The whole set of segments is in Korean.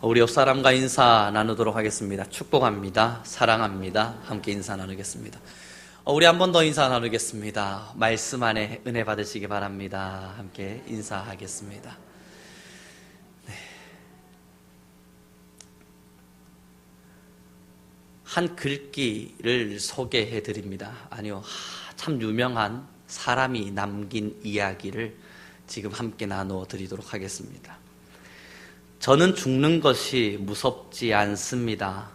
우리 옆 사람과 인사 나누도록 하겠습니다. 축복합니다. 사랑합니다. 함께 인사 나누겠습니다. 우리 한 번 더 인사 나누겠습니다. 말씀 안에 은혜 받으시기 바랍니다. 함께 인사하겠습니다. 네. 한 글귀를 소개해 드립니다. 아니요, 참 유명한 사람이 남긴 이야기를 지금 함께 나누어 드리도록 하겠습니다. 저는 죽는 것이 무섭지 않습니다.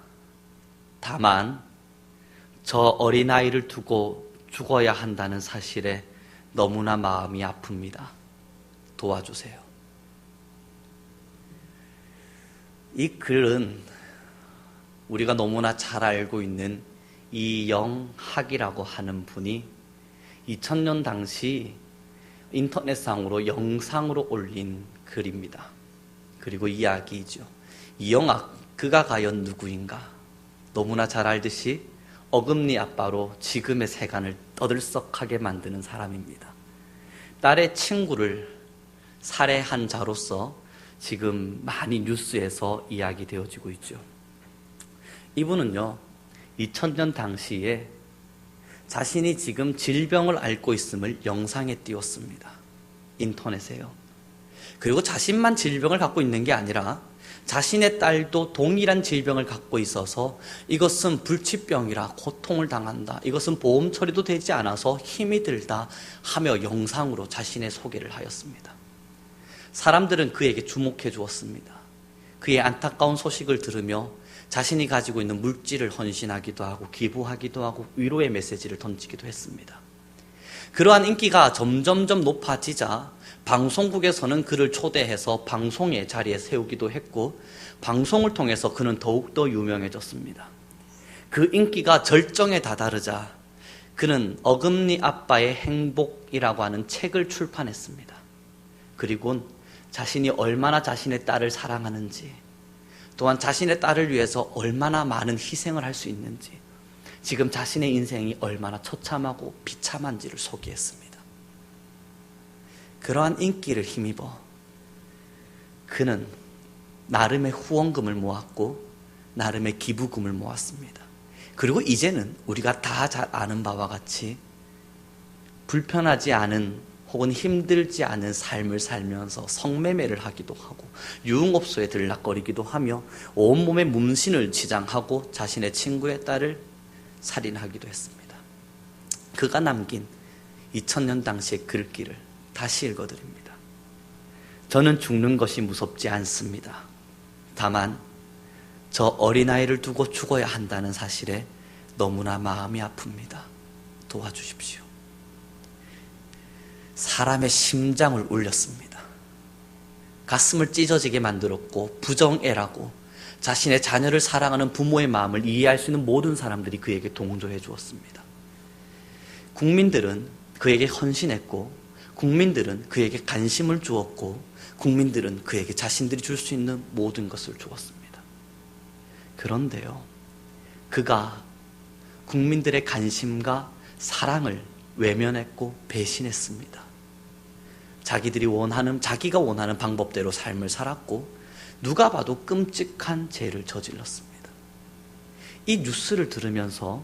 다만 저 어린아이를 두고 죽어야 한다는 사실에 너무나 마음이 아픕니다. 도와주세요. 이 글은 우리가 너무나 잘 알고 있는 이영학이라고 하는 분이 2000년 당시 인터넷상으로 영상으로 올린 글입니다. 그리고 이야기이죠. 이영학, 그가 과연 누구인가? 너무나 잘 알듯이 어금니 아빠로 지금의 세간을 떠들썩하게 만드는 사람입니다. 딸의 친구를 살해한 자로서 지금 많이 뉴스에서 이야기되어지고 있죠. 이분은요, 2000년 당시에 자신이 지금 질병을 앓고 있음을 영상에 띄웠습니다. 인터넷에요. 그리고 자신만 질병을 갖고 있는 게 아니라 자신의 딸도 동일한 질병을 갖고 있어서 이것은 불치병이라 고통을 당한다. 이것은 보험 처리도 되지 않아서 힘이 들다 하며 영상으로 자신의 소개를 하였습니다. 사람들은 그에게 주목해 주었습니다. 그의 안타까운 소식을 들으며 자신이 가지고 있는 물질을 헌신하기도 하고 기부하기도 하고 위로의 메시지를 던지기도 했습니다. 그러한 인기가 점점점 높아지자 방송국에서는 그를 초대해서 방송의 자리에 세우기도 했고 방송을 통해서 그는 더욱더 유명해졌습니다. 그 인기가 절정에 다다르자 그는 어금니 아빠의 행복이라고 하는 책을 출판했습니다. 그리고 자신이 얼마나 자신의 딸을 사랑하는지, 또한 자신의 딸을 위해서 얼마나 많은 희생을 할 수 있는지, 지금 자신의 인생이 얼마나 처참하고 비참한지를 소개했습니다. 그러한 인기를 힘입어 그는 나름의 후원금을 모았고 나름의 기부금을 모았습니다. 그리고 이제는 우리가 다 잘 아는 바와 같이 불편하지 않은 혹은 힘들지 않은 삶을 살면서 성매매를 하기도 하고 유흥업소에 들락거리기도 하며 온몸에 문신을 지장하고 자신의 친구의 딸을 살인하기도 했습니다. 그가 남긴 2000년 당시의 글귀를 다시 읽어드립니다. 저는 죽는 것이 무섭지 않습니다. 다만 저 어린아이를 두고 죽어야 한다는 사실에 너무나 마음이 아픕니다. 도와주십시오. 사람의 심장을 울렸습니다. 가슴을 찢어지게 만들었고 부정애라고 자신의 자녀를 사랑하는 부모의 마음을 이해할 수 있는 모든 사람들이 그에게 동조해 주었습니다. 국민들은 그에게 헌신했고 국민들은 그에게 관심을 주었고 국민들은 그에게 자신들이 줄 수 있는 모든 것을 주었습니다. 그런데요, 그가 국민들의 관심과 사랑을 외면했고 배신했습니다. 자기가 원하는 방법대로 삶을 살았고 누가 봐도 끔찍한 죄를 저질렀습니다. 이 뉴스를 들으면서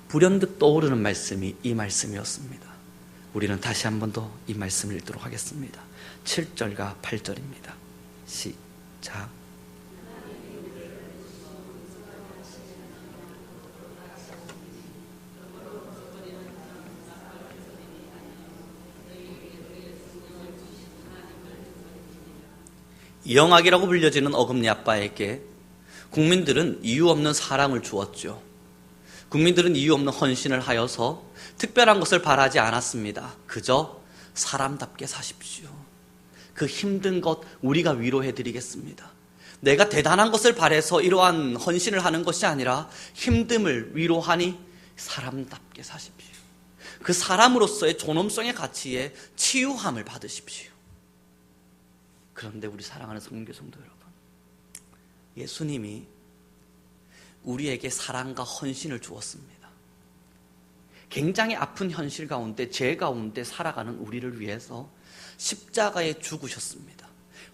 불현듯 떠오르는 말씀이 이 말씀이었습니다. 우리는 다시 한 번 더 이 말씀을 읽도록 하겠습니다. 7절과 8절입니다. 시작. 이영학이라고 불려지는 어금니 아빠에게 국민들은 이유 없는 사랑을 주었죠. 국민들은 이유 없는 헌신을 하여서 특별한 것을 바라지 않았습니다. 그저 사람답게 사십시오. 그 힘든 것 우리가 위로해드리겠습니다. 내가 대단한 것을 바라서 이러한 헌신을 하는 것이 아니라 힘듦을 위로하니 사람답게 사십시오. 그 사람으로서의 존엄성의 가치에 치유함을 받으십시오. 그런데 우리 사랑하는 성도 여러분, 예수님이 우리에게 사랑과 헌신을 주었습니다. 굉장히 아픈 현실 가운데, 죄 가운데 살아가는 우리를 위해서 십자가에 죽으셨습니다.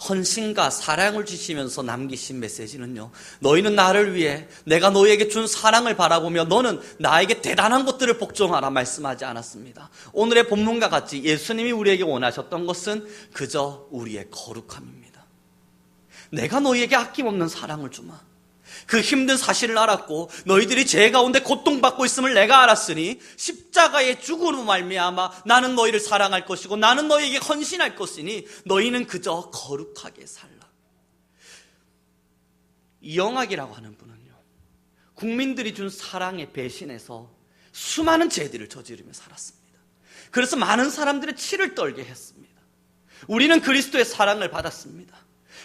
헌신과 사랑을 주시면서 남기신 메시지는요, 너희는 나를 위해 내가 너희에게 준 사랑을 바라보며 너는 나에게 대단한 것들을 복종하라 말씀하지 않았습니다. 오늘의 본문과 같이 예수님이 우리에게 원하셨던 것은 그저 우리의 거룩함입니다. 내가 너희에게 아낌없는 사랑을 주마. 그 힘든 사실을 알았고 너희들이 죄 가운데 고통받고 있음을 내가 알았으니 십자가의 죽음으로 말미암아 나는 너희를 사랑할 것이고 나는 너희에게 헌신할 것이니 너희는 그저 거룩하게 살라. 이영학이라고 하는 분은요, 국민들이 준 사랑에 배신해서 수많은 죄들을 저지르며 살았습니다. 그래서 많은 사람들의 치를 떨게 했습니다. 우리는 그리스도의 사랑을 받았습니다.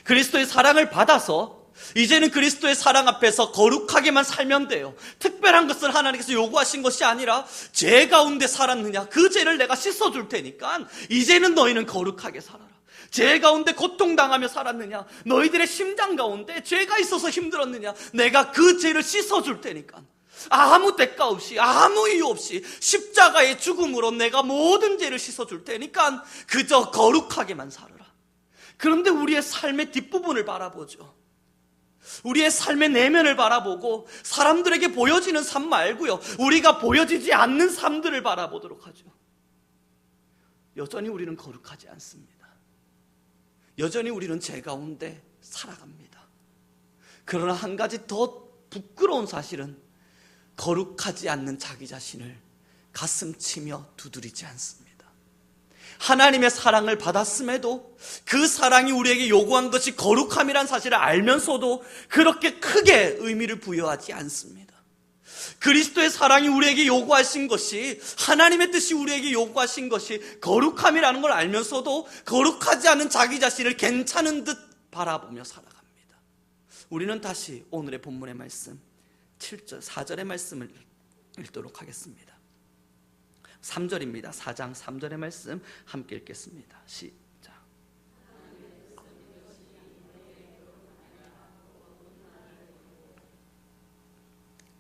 그리스도의 사랑을 받아서 이제는 그리스도의 사랑 앞에서 거룩하게만 살면 돼요. 특별한 것을 하나님께서 요구하신 것이 아니라 죄 가운데 살았느냐, 그 죄를 내가 씻어줄 테니까 이제는 너희는 거룩하게 살아라. 죄 가운데 고통당하며 살았느냐, 너희들의 심장 가운데 죄가 있어서 힘들었느냐, 내가 그 죄를 씻어줄 테니까 아무 대가 없이 아무 이유 없이 십자가의 죽음으로 내가 모든 죄를 씻어줄 테니까 그저 거룩하게만 살아라. 그런데 우리의 삶의 뒷부분을 바라보죠. 우리의 삶의 내면을 바라보고 사람들에게 보여지는 삶 말고요, 우리가 보여지지 않는 삶들을 바라보도록 하죠. 여전히 우리는 거룩하지 않습니다. 여전히 우리는 죄 가운데 살아갑니다. 그러나 한 가지 더 부끄러운 사실은 거룩하지 않는 자기 자신을 가슴치며 두드리지 않습니다. 하나님의 사랑을 받았음에도 그 사랑이 우리에게 요구한 것이 거룩함이란 사실을 알면서도 그렇게 크게 의미를 부여하지 않습니다. 그리스도의 사랑이 우리에게 요구하신 것이, 하나님의 뜻이 우리에게 요구하신 것이 거룩함이라는 걸 알면서도 거룩하지 않은 자기 자신을 괜찮은 듯 바라보며 살아갑니다. 우리는 다시 오늘의 본문의 말씀 7절, 4절의 말씀을 읽도록 하겠습니다. 3절입니다. 4장 3절의 말씀 함께 읽겠습니다. 시작.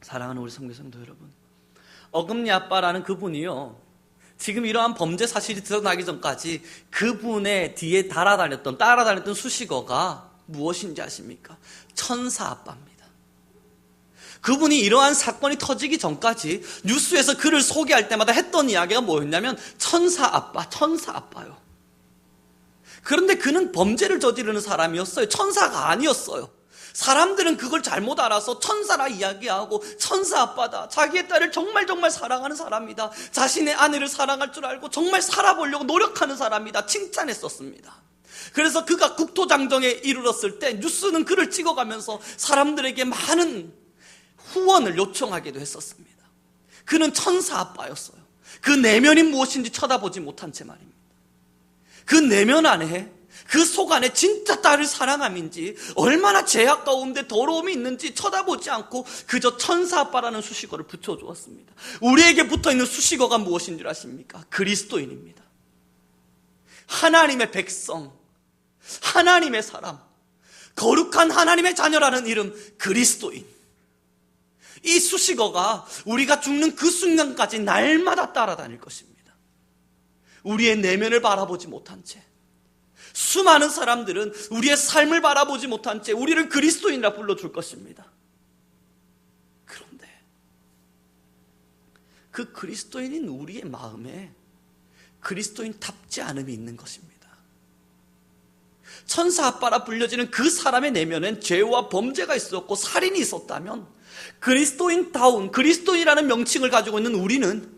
사랑하는 우리 선교성도 여러분, 어금니 아빠라는 그분이요, 지금 이러한 범죄 사실이 드러나기 전까지 그분의 뒤에 따라다녔던 수식어가 무엇인지 아십니까? 천사 아빠입니다. 그분이 이러한 사건이 터지기 전까지 뉴스에서 그를 소개할 때마다 했던 이야기가 뭐였냐면 천사 아빠요. 그런데 그는 범죄를 저지르는 사람이었어요. 천사가 아니었어요. 사람들은 그걸 잘못 알아서 천사라 이야기하고 천사 아빠다, 자기의 딸을 정말 사랑하는 사람이다, 자신의 아내를 사랑할 줄 알고 정말 살아보려고 노력하는 사람이다 칭찬했었습니다. 그래서 그가 국토장정에 이르렀을 때 뉴스는 그를 찍어가면서 사람들에게 많은 후원을 요청하기도 했었습니다. 그는 천사 아빠였어요. 그 내면이 무엇인지 쳐다보지 못한 채 말입니다. 그 내면 안에, 그 속 안에 진짜 딸을 사랑함인지, 얼마나 죄악 가운데 더러움이 있는지 쳐다보지 않고 그저 천사 아빠라는 수식어를 붙여주었습니다. 우리에게 붙어있는 수식어가 무엇인 줄 아십니까? 그리스도인입니다. 하나님의 백성, 하나님의 사람, 거룩한 하나님의 자녀라는 이름, 그리스도인. 이 수식어가 우리가 죽는 그 순간까지 날마다 따라다닐 것입니다. 우리의 내면을 바라보지 못한 채, 수많은 사람들은 우리의 삶을 바라보지 못한 채 우리를 그리스도인이라 불러줄 것입니다. 그런데 그 그리스도인인 우리의 마음에 그리스도인답지 않음이 있는 것입니다. 천사 아빠라 불려지는 그 사람의 내면엔 죄와 범죄가 있었고 살인이 있었다면, 그리스도인다운, 그리스도인이라는 명칭을 가지고 있는 우리는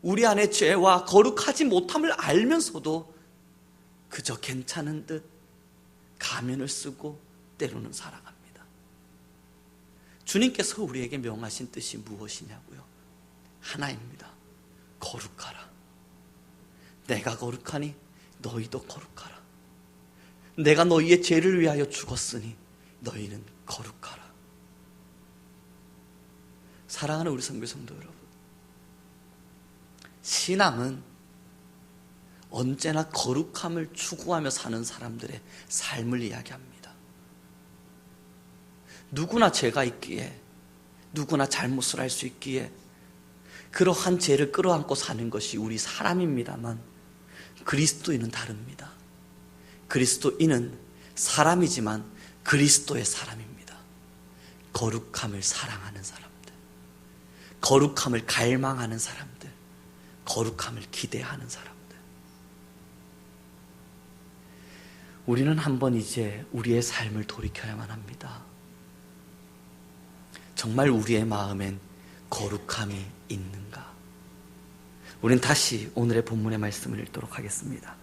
우리 안에 죄와 거룩하지 못함을 알면서도 그저 괜찮은 듯 가면을 쓰고 때로는 살아갑니다. 주님께서 우리에게 명하신 뜻이 무엇이냐고요? 하나입니다. 거룩하라. 내가 거룩하니 너희도 거룩하라. 내가 너희의 죄를 위하여 죽었으니 너희는 거룩하라. 사랑하는 우리 선교 성도 여러분, 신앙은 언제나 거룩함을 추구하며 사는 사람들의 삶을 이야기합니다. 누구나 죄가 있기에, 누구나 잘못을 할 수 있기에 그러한 죄를 끌어안고 사는 것이 우리 사람입니다만, 그리스도인은 다릅니다. 그리스도인은 사람이지만 그리스도의 사람입니다. 거룩함을 사랑하는 사람들, 거룩함을 갈망하는 사람들, 거룩함을 기대하는 사람들. 우리는 한번 이제 우리의 삶을 돌이켜야만 합니다. 정말 우리의 마음엔 거룩함이 있는가? 우린 다시 오늘의 본문의 말씀을 읽도록 하겠습니다.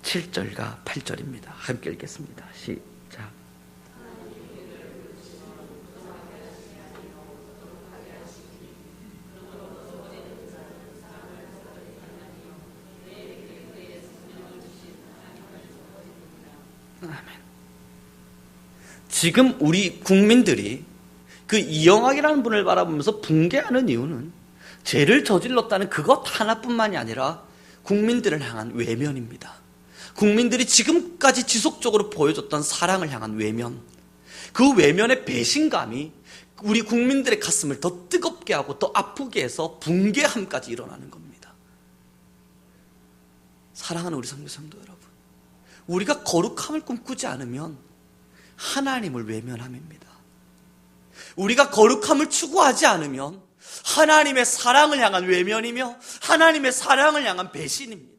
7절과 8절입니다. 함께 읽겠습니다. 시작. 아멘. 지금 우리 국민들이 그 이영학이라는 분을 바라보면서 붕괴하는 이유는 죄를 저질렀다는 그것 하나뿐만이 아니라 국민들을 향한 외면입니다. 국민들이 지금까지 지속적으로 보여줬던 사랑을 향한 외면, 그 외면의 배신감이 우리 국민들의 가슴을 더 뜨겁게 하고 더 아프게 해서 붕괴함까지 일어나는 겁니다. 사랑하는 우리 성도 여러분, 우리가 거룩함을 꿈꾸지 않으면 하나님을 외면함입니다. 우리가 거룩함을 추구하지 않으면 하나님의 사랑을 향한 외면이며 하나님의 사랑을 향한 배신입니다.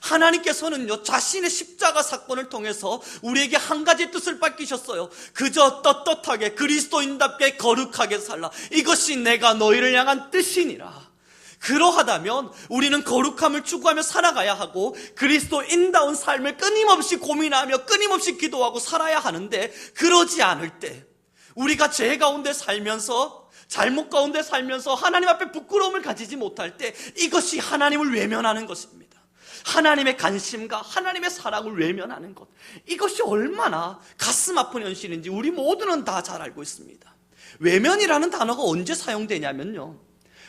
하나님께서는요, 자신의 십자가 사건을 통해서 우리에게 한 가지 뜻을 밝히셨어요. 그저 떳떳하게 그리스도인답게 거룩하게 살라. 이것이 내가 너희를 향한 뜻이니라. 그러하다면 우리는 거룩함을 추구하며 살아가야 하고 그리스도인다운 삶을 끊임없이 고민하며 끊임없이 기도하고 살아야 하는데, 그러지 않을 때 우리가 죄 가운데 살면서, 잘못 가운데 살면서 하나님 앞에 부끄러움을 가지지 못할 때 이것이 하나님을 외면하는 것입니다. 하나님의 관심과 하나님의 사랑을 외면하는 것, 이것이 얼마나 가슴 아픈 현실인지 우리 모두는 다 잘 알고 있습니다. 외면이라는 단어가 언제 사용되냐면요,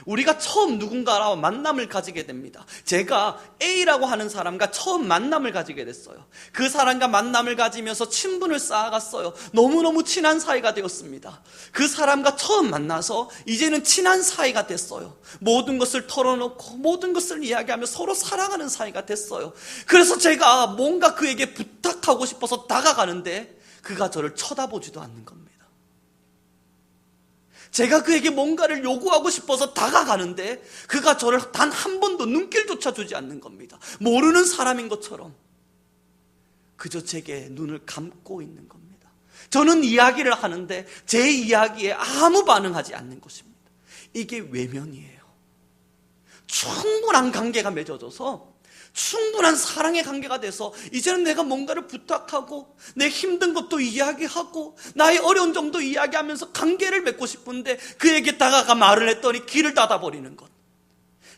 우리가 처음 누군가와 만남을 가지게 됩니다. 제가 A라고 하는 사람과 처음 만남을 가지게 됐어요. 그 사람과 만남을 가지면서 친분을 쌓아갔어요. 너무너무 친한 사이가 되었습니다. 그 사람과 처음 만나서 이제는 친한 사이가 됐어요. 모든 것을 털어놓고 모든 것을 이야기하며 서로 사랑하는 사이가 됐어요. 그래서 제가 뭔가 그에게 부탁하고 싶어서 다가가는데 그가 저를 쳐다보지도 않는 겁니다. 제가 그에게 뭔가를 요구하고 싶어서 다가가는데 그가 저를 단 한 번도 눈길조차 주지 않는 겁니다. 모르는 사람인 것처럼 그저 제게 눈을 감고 있는 겁니다. 저는 이야기를 하는데 제 이야기에 아무 반응하지 않는 것입니다. 이게 외면이에요. 충분한 관계가 맺어져서, 충분한 사랑의 관계가 돼서 이제는 내가 뭔가를 부탁하고 내 힘든 것도 이야기하고 나의 어려운 점도 이야기하면서 관계를 맺고 싶은데 그에게 다가가 말을 했더니 길을 닫아버리는 것.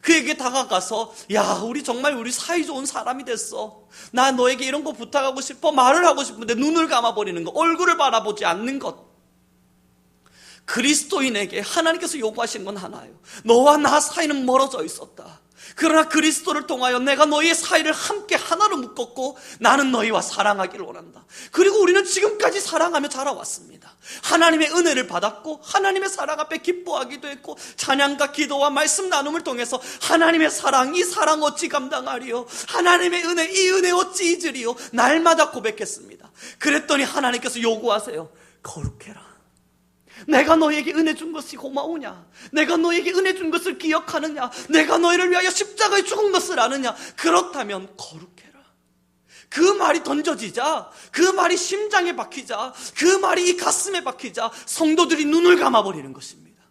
그에게 다가가서 야, 우리 정말 우리 사이좋은 사람이 됐어, 나 너에게 이런 거 부탁하고 싶어, 말을 하고 싶은데 눈을 감아버리는 것, 얼굴을 바라보지 않는 것. 그리스도인에게 하나님께서 요구하시는 건 하나예요. 너와 나 사이는 멀어져 있었다. 그러나 그리스도를 통하여 내가 너희의 사이를 함께 하나로 묶었고 나는 너희와 사랑하기를 원한다. 그리고 우리는 지금까지 사랑하며 자라왔습니다. 하나님의 은혜를 받았고 하나님의 사랑 앞에 기뻐하기도 했고 찬양과 기도와 말씀 나눔을 통해서 하나님의 사랑, 이 사랑 어찌 감당하리요, 하나님의 은혜, 이 은혜 어찌 잊으리요, 날마다 고백했습니다. 그랬더니 하나님께서 요구하세요. 거룩해라. 내가 너에게 은혜 준 것이 고마우냐? 내가 너에게 은혜 준 것을 기억하느냐? 내가 너희를 위하여 십자가에 죽은 것을 아느냐? 그렇다면 거룩해라. 그 말이 던져지자, 그 말이 심장에 박히자, 그 말이 이 가슴에 박히자 성도들이 눈을 감아버리는 것입니다.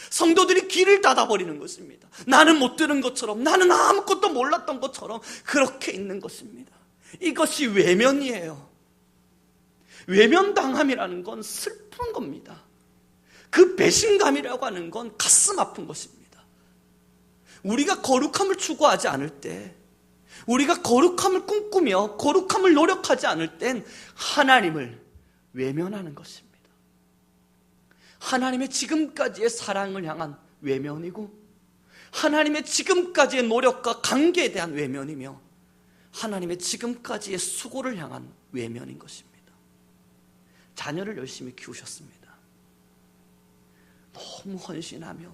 성도들이 귀를 닫아버리는 것입니다. 나는 못 들은 것처럼, 나는 아무것도 몰랐던 것처럼 그렇게 있는 것입니다. 이것이 외면이에요. 외면당함이라는 건 슬픈 겁니다. 그 배신감이라고 하는 건 가슴 아픈 것입니다. 우리가 거룩함을 추구하지 않을 때, 우리가 거룩함을 꿈꾸며 거룩함을 노력하지 않을 땐 하나님을 외면하는 것입니다. 하나님의 지금까지의 사랑을 향한 외면이고 하나님의 지금까지의 노력과 관계에 대한 외면이며 하나님의 지금까지의 수고를 향한 외면인 것입니다. 자녀를 열심히 키우셨습니다. 너무 헌신하며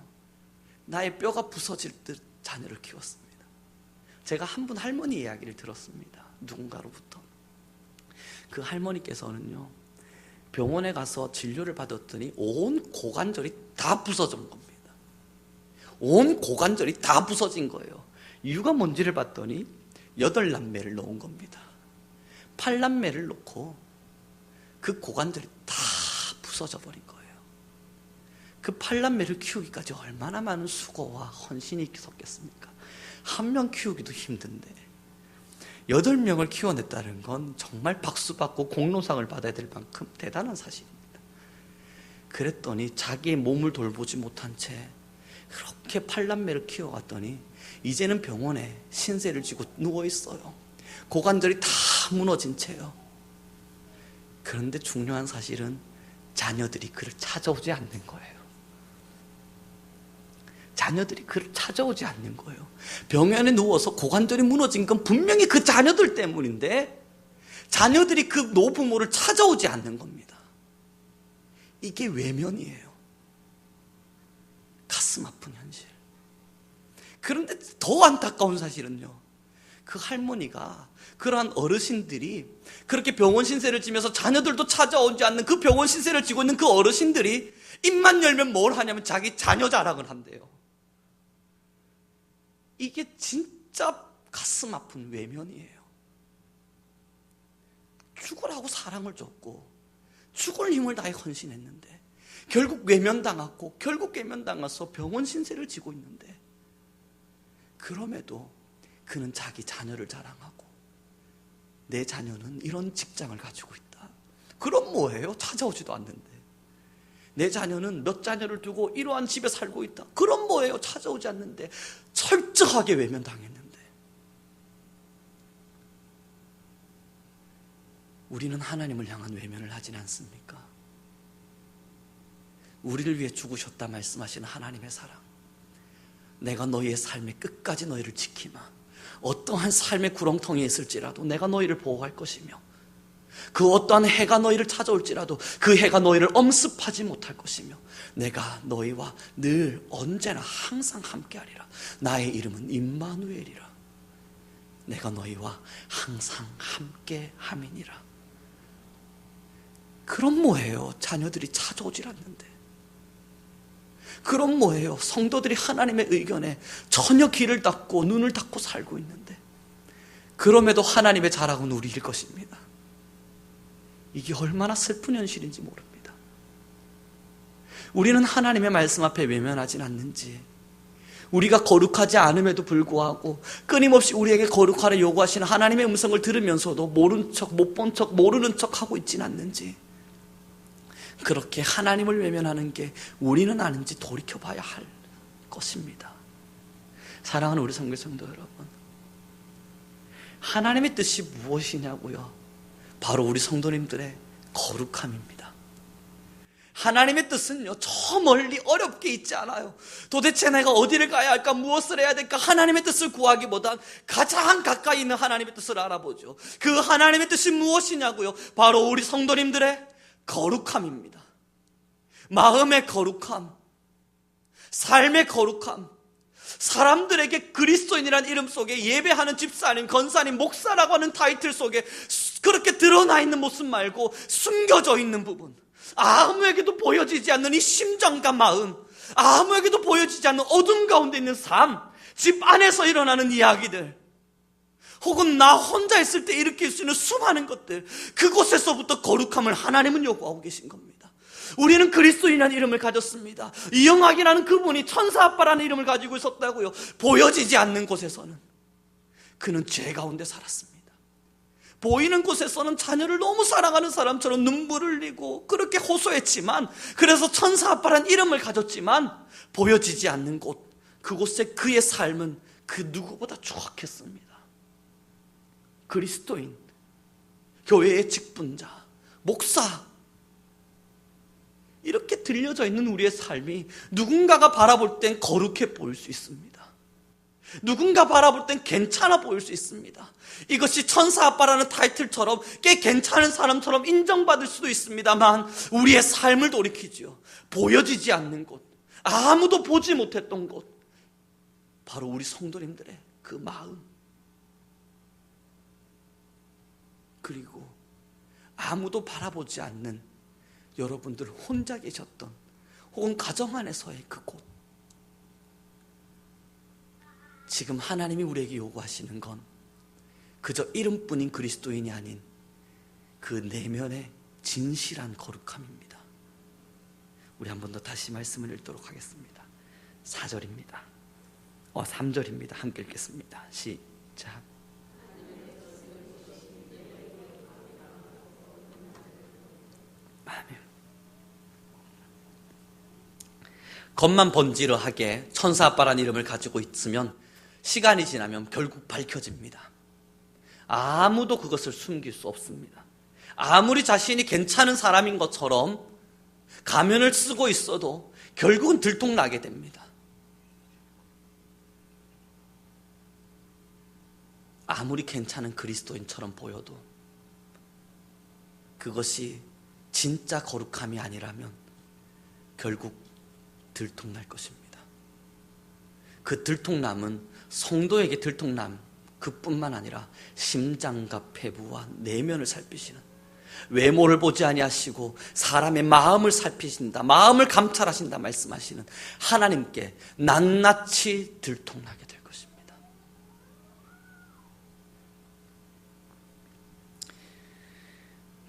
나의 뼈가 부서질 듯 자녀를 키웠습니다. 제가 한 분 할머니 이야기를 들었습니다. 누군가로부터 그 할머니께서는요, 병원에 가서 진료를 받았더니 온 고관절이 다 부서진 겁니다. 온 고관절이 다 부서진 거예요. 이유가 뭔지를 봤더니 8남매를 놓은 겁니다. 8남매를 놓고 그 고관절이 다 부서져 버린 거예요. 그 8남매를 키우기까지 얼마나 많은 수고와 헌신이 있었겠습니까? 한 명 키우기도 힘든데 8명을 키워냈다는 건 정말 박수받고 공로상을 받아야 될 만큼 대단한 사실입니다. 그랬더니 자기의 몸을 돌보지 못한 채 그렇게 8남매를 키워갔더니 이제는 병원에 신세를 지고 누워있어요. 고관절이 다 무너진 채요. 그런데 중요한 사실은 자녀들이 그를 찾아오지 않는 거예요. 자녀들이 그를 찾아오지 않는 거예요. 병원에 누워서 고관절이 무너진 건 분명히 그 자녀들 때문인데 자녀들이 그 노부모를 찾아오지 않는 겁니다. 이게 외면이에요. 가슴 아픈 현실. 그런데 더 안타까운 사실은요, 그 할머니가, 그러한 어르신들이 그렇게 병원 신세를 지면서 자녀들도 찾아오지 않는 그 병원 신세를 지고 있는 그 어르신들이 입만 열면 뭘 하냐면 자기 자녀 자랑을 한대요. 이게 진짜 가슴 아픈 외면이에요. 죽으라고 사랑을 줬고 죽을 힘을 다해 헌신했는데 결국 외면당했고 결국 외면당해서 병원 신세를 지고 있는데, 그럼에도 그는 자기 자녀를 자랑하고 내 자녀는 이런 직장을 가지고 있다. 그럼 뭐예요? 찾아오지도 않는데. 내 자녀는 몇 자녀를 두고 이러한 집에 살고 있다. 그럼 뭐예요? 찾아오지 않는데. 철저하게 외면당했는데. 우리는 하나님을 향한 외면을 하진 않습니까? 우리를 위해 죽으셨다 말씀하시는 하나님의 사랑, 내가 너희의 삶의 끝까지 너희를 지키마, 어떠한 삶의 구렁텅이에 있을지라도 내가 너희를 보호할 것이며 그 어떠한 해가 너희를 찾아올지라도 그 해가 너희를 엄습하지 못할 것이며 내가 너희와 늘 언제나 항상 함께하리라. 나의 이름은 임마누엘이라. 내가 너희와 항상 함께함이니라. 그럼 뭐예요? 자녀들이 찾아오질 않는데. 그럼 뭐예요? 성도들이 하나님의 의견에 전혀 귀를 닫고 눈을 닫고 살고 있는데, 그럼에도 하나님의 자랑은 우리일 것입니다. 이게 얼마나 슬픈 현실인지 모릅니다. 우리는 하나님의 말씀 앞에 외면하진 않는지, 우리가 거룩하지 않음에도 불구하고 끊임없이 우리에게 거룩하라 요구하시는 하나님의 음성을 들으면서도 모른 척, 못 본 척, 모르는 척 하고 있진 않는지, 그렇게 하나님을 외면하는 게 우리는 아는지 돌이켜봐야 할 것입니다. 사랑하는 우리 성교 성도 여러분, 하나님의 뜻이 무엇이냐고요? 바로 우리 성도님들의 거룩함입니다. 하나님의 뜻은요, 저 멀리 어렵게 있지 않아요. 도대체 내가 어디를 가야 할까, 무엇을 해야 될까, 하나님의 뜻을 구하기보단 가장 가까이 있는 하나님의 뜻을 알아보죠. 그 하나님의 뜻이 무엇이냐고요? 바로 우리 성도님들의 거룩함입니다. 마음의 거룩함, 삶의 거룩함, 사람들에게 그리스도인이라는 이름 속에 예배하는 집사님, 권사님, 목사라고 하는 타이틀 속에 그렇게 드러나 있는 모습 말고 숨겨져 있는 부분, 아무에게도 보여지지 않는 이 심정과 마음, 아무에게도 보여지지 않는 어둠 가운데 있는 삶, 집 안에서 일어나는 이야기들, 혹은 나 혼자 있을 때 일으킬 수 있는 수많은 것들, 그곳에서부터 거룩함을 하나님은 요구하고 계신 겁니다. 우리는 그리스도인이라는 이름을 가졌습니다. 이영학이라는 그분이 천사 아빠라는 이름을 가지고 있었다고요. 보여지지 않는 곳에서는 그는 죄 가운데 살았습니다. 보이는 곳에서는 자녀를 너무 사랑하는 사람처럼 눈물을 흘리고 그렇게 호소했지만, 그래서 천사 아빠라는 이름을 가졌지만 보여지지 않는 곳, 그곳에 그의 삶은 그 누구보다 추악했습니다. 그리스도인, 교회의 직분자, 목사, 이렇게 들려져 있는 우리의 삶이 누군가가 바라볼 땐 거룩해 보일 수 있습니다. 누군가 바라볼 땐 괜찮아 보일 수 있습니다. 이것이 천사 아빠라는 타이틀처럼 꽤 괜찮은 사람처럼 인정받을 수도 있습니다만, 우리의 삶을 돌이키지요. 보여지지 않는 곳, 아무도 보지 못했던 곳, 바로 우리 성도님들의 그 마음, 그리고 아무도 바라보지 않는 여러분들 혼자 계셨던, 혹은 가정 안에서의 그곳, 지금 하나님이 우리에게 요구하시는 건 그저 이름뿐인 그리스도인이 아닌 그 내면의 진실한 거룩함입니다. 우리 한 번 더 다시 말씀을 읽도록 하겠습니다. 4절입니다. 3절입니다. 함께 읽겠습니다. 시작. 아멘. 겉만 번지르하게 천사 아빠란 이름을 가지고 있으면 시간이 지나면 결국 밝혀집니다. 아무도 그것을 숨길 수 없습니다. 아무리 자신이 괜찮은 사람인 것처럼 가면을 쓰고 있어도 결국은 들통나게 됩니다. 아무리 괜찮은 그리스도인처럼 보여도 그것이 진짜 거룩함이 아니라면 결국 들통날 것입니다. 그 들통남은 성도에게 들통남 그뿐만 아니라 심장과 폐부와 내면을 살피시는, 외모를 보지 아니하시고 사람의 마음을 살피신다, 마음을 감찰하신다 말씀하시는 하나님께 낱낱이 들통나게 될 것입니다.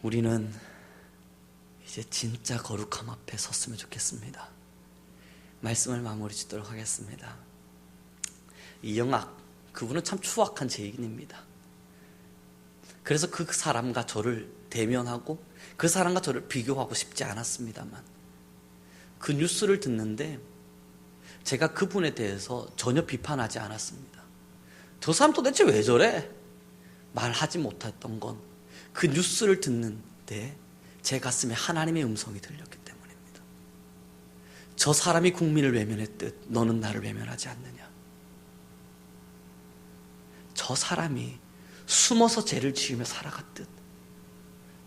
우리는 이제 진짜 거룩함 앞에 섰으면 좋겠습니다. 말씀을 마무리 짓도록 하겠습니다. 이 영악, 그분은 참 추악한 죄인입니다. 그래서 그 사람과 저를 대면하고 그 사람과 저를 비교하고 싶지 않았습니다만, 그 뉴스를 듣는데 제가 그분에 대해서 전혀 비판하지 않았습니다. 저 사람 도대체 왜 저래? 말하지 못했던 건 그 뉴스를 듣는데 제 가슴에 하나님의 음성이 들렸기 때문입니다. 저 사람이 국민을 외면했듯 너는 나를 외면하지 않느냐. 저 사람이 숨어서 죄를 지으며 살아갔듯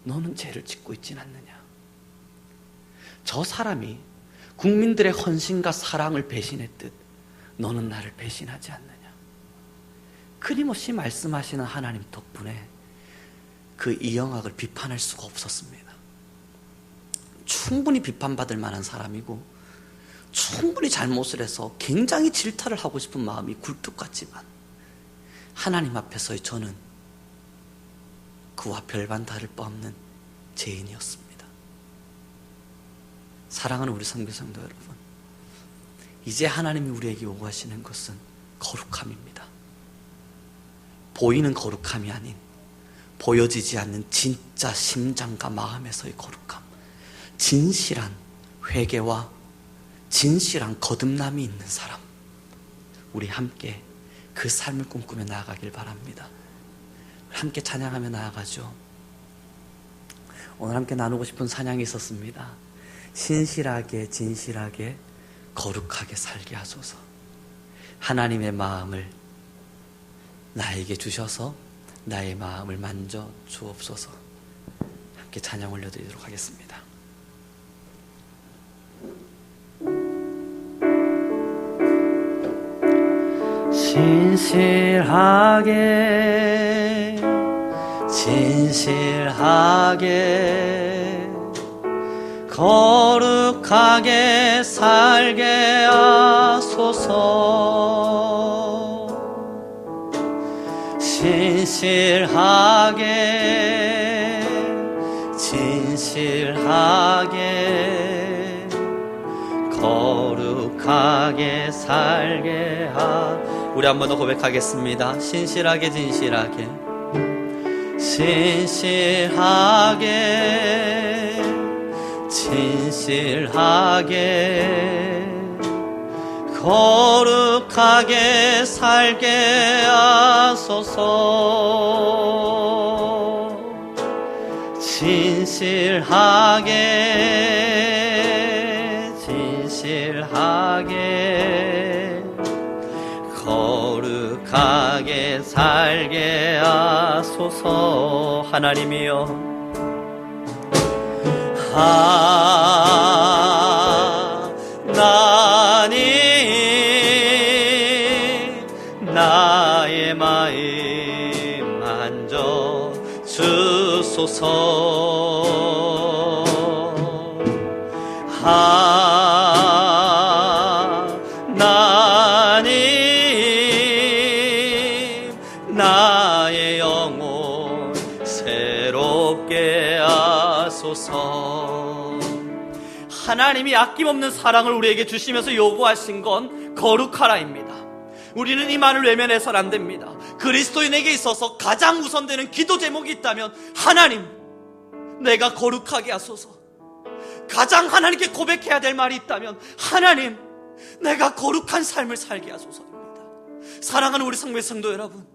너는 죄를 짓고 있진 않느냐. 저 사람이 국민들의 헌신과 사랑을 배신했듯 너는 나를 배신하지 않느냐. 끊임없이 말씀하시는 하나님 덕분에 그 이영학을 비판할 수가 없었습니다. 충분히 비판받을 만한 사람이고 충분히 잘못을 해서 굉장히 질타를 하고 싶은 마음이 굴뚝 같지만 하나님 앞에서의 저는 그와 별반 다를 바 없는 죄인이었습니다. 사랑하는 우리 선교성도 여러분, 이제 하나님이 우리에게 요구하시는 것은 거룩함입니다. 보이는 거룩함이 아닌 보여지지 않는 진짜 심장과 마음에서의 거룩함, 진실한 회개와 진실한 거듭남이 있는 사람, 우리 함께 그 삶을 꿈꾸며 나아가길 바랍니다. 함께 찬양하며 나아가죠. 오늘 함께 나누고 싶은 찬양이 있었습니다. 신실하게 진실하게 거룩하게 살게 하소서. 하나님의 마음을 나에게 주셔서 나의 마음을 만져 주옵소서. 함께 찬양 올려드리도록 하겠습니다. 진실하게 진실하게 거룩하게 살게 하소서. 진실하게 진실하게 거룩하게 살게 우리 한 번 더 고백하겠습니다. 신실하게 진실하게 진실하게 진실하게 거룩하게 살게 하소서. 진실하게 진실하게 거룩하게 살게 하소서. 하나님이여, 하나님 나의 마음 만져 주소서. 하나님 나의 영혼 새롭게 하소서. 하나님이 아낌없는 사랑을 우리에게 주시면서 요구하신 건 거룩하라입니다. 우리는 이 말을 외면해서는 안 됩니다. 그리스도인에게 있어서 가장 우선되는 기도 제목이 있다면 하나님 내가 거룩하게 하소서. 가장 하나님께 고백해야 될 말이 있다면 하나님 내가 거룩한 삶을 살게 하소서입니다. 사랑하는 우리 성도의 성도 여러분,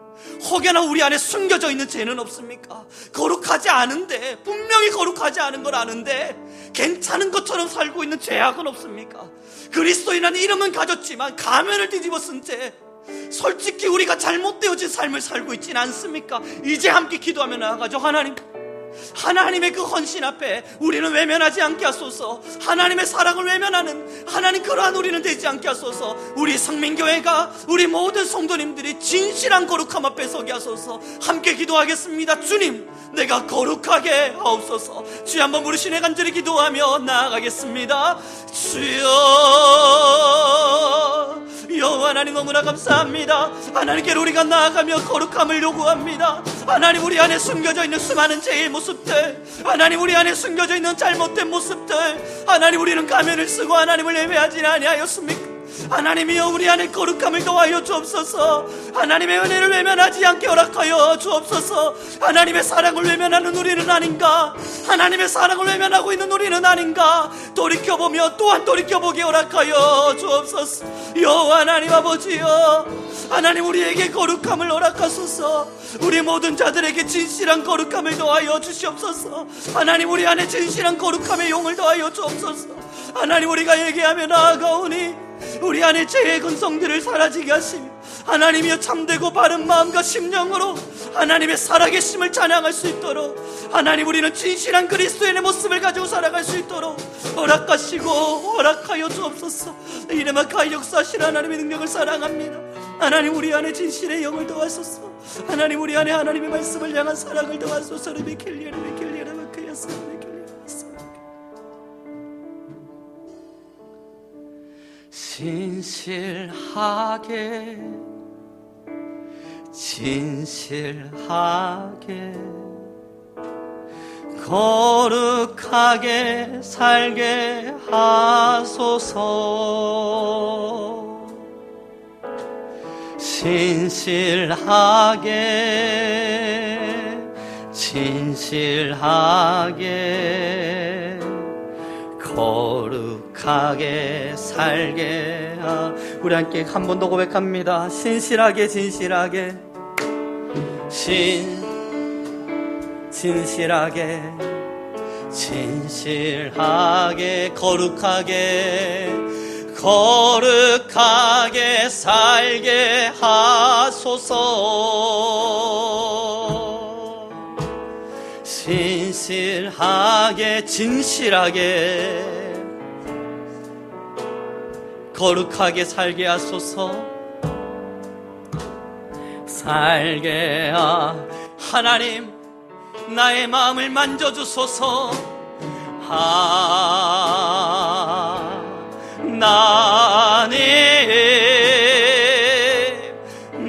혹여나 우리 안에 숨겨져 있는 죄는 없습니까? 거룩하지 않은데, 분명히 거룩하지 않은 걸 아는데 괜찮은 것처럼 살고 있는 죄악은 없습니까? 그리스도인이라는 이름은 가졌지만 가면을 뒤집어 쓴 죄, 솔직히 우리가 잘못되어진 삶을 살고 있지는 않습니까? 이제 함께 기도하며 나아가죠. 하나님의 그 헌신 앞에 우리는 외면하지 않게 하소서. 하나님의 사랑을 외면하는 하나님 그러한 우리는 되지 않게 하소서. 우리 성민교회가, 우리 모든 성도님들이 진실한 거룩함 앞에 서게 하소서. 함께 기도하겠습니다. 주님 내가 거룩하게 하옵소서. 주여 한번 부르시네 간절히 기도하며 나아가겠습니다. 주여 여호와 하나님 너무나 감사합니다. 하나님께로 우리가 나아가며 거룩함을 요구합니다. 하나님 우리 안에 숨겨져 있는 수많은 죄의 모습들, 하나님 우리 안에 숨겨져 있는 잘못된 모습들, 하나님 우리는 가면을 쓰고 하나님을 예배하지 아니하였습니까? 하나님이여 우리 안에 거룩함을 더하여 주옵소서. 하나님의 은혜를 외면하지 않게 허락하여 주옵소서. 하나님의 사랑을 외면하는 우리는 아닌가? 하나님의 사랑을 외면하고 있는 우리는 아닌가? 돌이켜보며 또한 돌이켜보게 허락하여 주옵소서. 여호와 하나님 아버지여, 하나님 우리에게 거룩함을 허락하소서. 우리 모든 자들에게 진실한 거룩함을 더하여 주시옵소서. 하나님 우리 안에 진실한 거룩함의 용을 더하여 주옵소서. 하나님 우리가 얘기하며 나아가오니 우리 안에 죄의 근성들을 사라지게 하시며 하나님이여 참되고 바른 마음과 심령으로 하나님의 살아계심을 찬양할 수 있도록, 하나님 우리는 진실한 그리스도인의 모습을 가지고 살아갈 수 있도록 허락하시고 허락하여 주옵소서. 이름은 가히 역사하신 하나님의 능력을 사랑합니다. 하나님 우리 안에 진실의 영을 더하소서. 하나님 우리 안에 하나님의 말씀을 향한 사랑을 더하소서. 진실하게 거룩하게 살게 하소서. 진실하게 거룩하게 살게 우리 함께 한 번 더 고백합니다. 진실하게 거룩하게 살게 하소서. 진실하게 거룩하게 살게 하소서. 하나님 나의 마음을 만져주소서. 하나님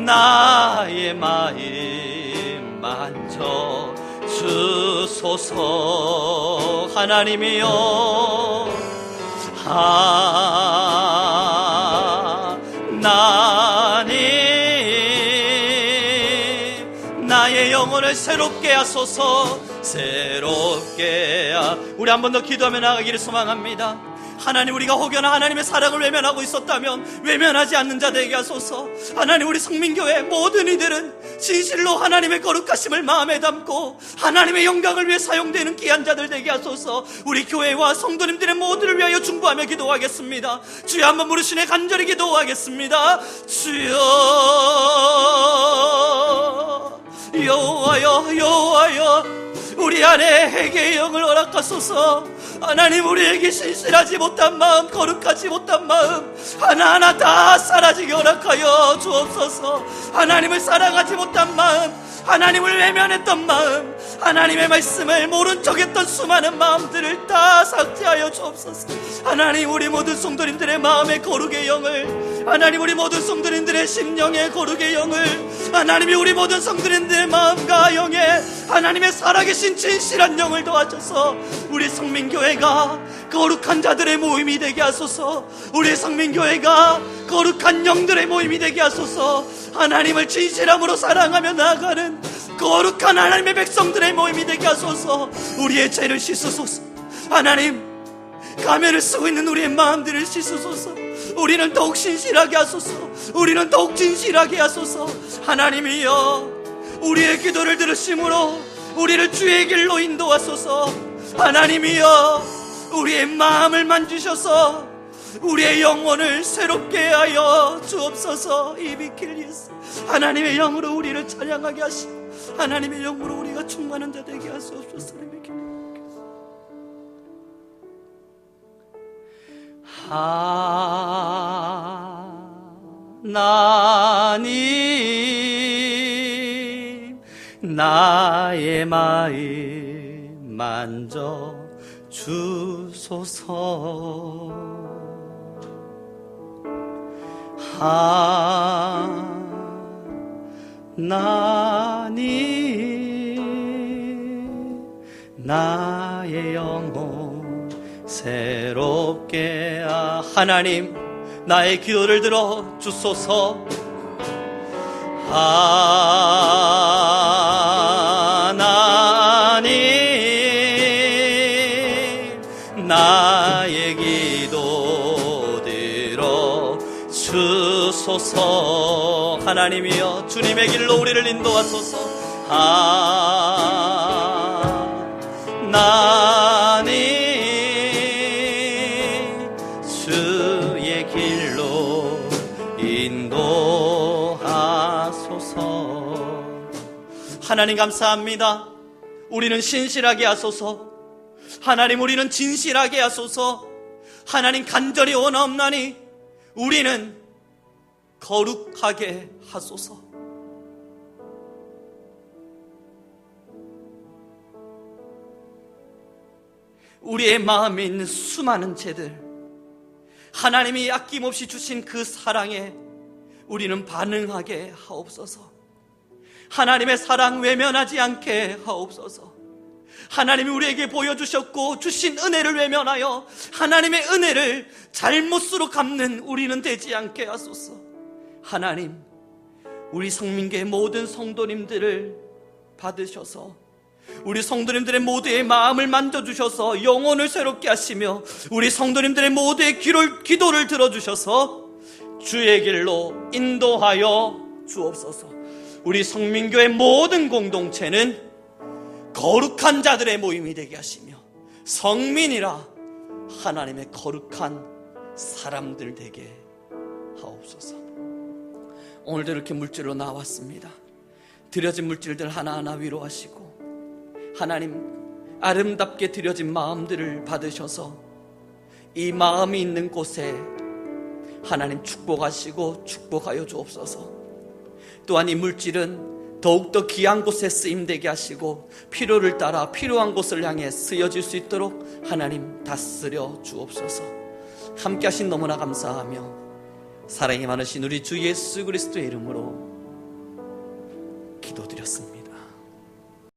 나의 마음 만져주소서. 하나님이여 하나님 나의 영혼을 새롭게 하소서. 우리 한 번 더 기도하며 나아가기를 소망합니다. 하나님 우리가 혹여나 하나님의 사랑을 외면하고 있었다면 외면하지 않는 자 되게 하소서. 하나님 우리 성민교회 모든 이들은 진실로 하나님의 거룩하심을 마음에 담고 하나님의 영광을 위해 사용되는 귀한 자들 되게 하소서. 우리 교회와 성도님들의 모두를 위하여 중보하며 기도하겠습니다. 주여 한번 부르시네 간절히 기도하겠습니다. 주여 여호와여 우리 안에 회개의 영을 허락하소서. 하나님 우리에게 신실하지 못한 마음, 거룩하지 못한 마음 하나하나 다 사라지게 허락하여 주옵소서. 하나님을 사랑하지 못한 마음, 하나님을 외면했던 마음, 하나님의 말씀을 모른 척했던 수많은 마음들을 다 삭제하여 주옵소서. 하나님, 우리 모든 성도님들의 마음의 거룩의 영을, 하나님 우리 모든 성도님들의 심령의 거룩의 영을, 하나님이 우리 모든 성도님들의 마음과 영에 하나님의 살아계신 진실한 영을 도와줘서 우리 성민교회가 거룩한 자들의 모임이 되게 하소서. 우리 성민교회가 거룩한 영들의 모임이 되게 하소서. 하나님을 진실함으로 사랑하며 나아가는 거룩한 하나님의 백성들의 모임이 되게 하소서. 우리의 죄를 씻으소서. 하나님, 가면을 쓰고 있는 우리의 마음들을 씻으소서. 우리는 더욱 신실하게 하소서. 우리는 더욱 진실하게 하소서. 하나님이여, 우리의 기도를 들으심으로 우리를 주의 길로 인도하소서. 하나님이여, 우리의 마음을 만지셔서 우리의 영혼을 새롭게 하여 주옵소서. 이비킬리스, 하나님의 영으로 우리를 찬양하게 하시고 하나님의 영으로 우리가 충만한 자 되게 하시옵소서. 하나님, 나의 마음 만져 주소서. 하나님, 나의 영혼 새롭게 하나님, 나의 기도를 들어 주소서. 하나님, 나의 기도 들어 주소서. 하나님이여, 주님의 길로 우리를 인도하소서. 하나님, 주의 길로 인도하소서. 하나님 감사합니다. 우리는 신실하게 하소서. 하나님, 우리는 진실하게 하소서. 하나님, 간절히 원하옵나니 우리는 거룩하게 하소서. 우리의 마음에 있는 수많은 죄들, 하나님이 아낌없이 주신 그 사랑에 우리는 반응하게 하옵소서. 하나님의 사랑 외면하지 않게 하옵소서. 하나님이 우리에게 보여주셨고 주신 은혜를 외면하여 하나님의 은혜를 잘못으로 갚는 우리는 되지 않게 하소서. 하나님, 우리 성민교회 모든 성도님들을 받으셔서 우리 성도님들의 모두의 마음을 만져주셔서 영혼을 새롭게 하시며 우리 성도님들의 모두의 기도를 들어주셔서 주의 길로 인도하여 주옵소서. 우리 성민교회 모든 공동체는 거룩한 자들의 모임이 되게 하시며 성민이라 하나님의 거룩한 사람들 되게 하옵소서. 오늘도 이렇게 물질로 나왔습니다. 드려진 물질들 하나하나 위로하시고 하나님, 아름답게 드려진 마음들을 받으셔서 이 마음이 있는 곳에 하나님 축복하시고 축복하여 주옵소서. 또한 이 물질은 더욱더 귀한 곳에 쓰임되게 하시고 필요를 따라 필요한 곳을 향해 쓰여질 수 있도록 하나님 다스려 주옵소서. 함께 하신 너무나 감사하며 사랑이 많으신 우리 주 예수 그리스도의 이름으로 기도드렸습니다.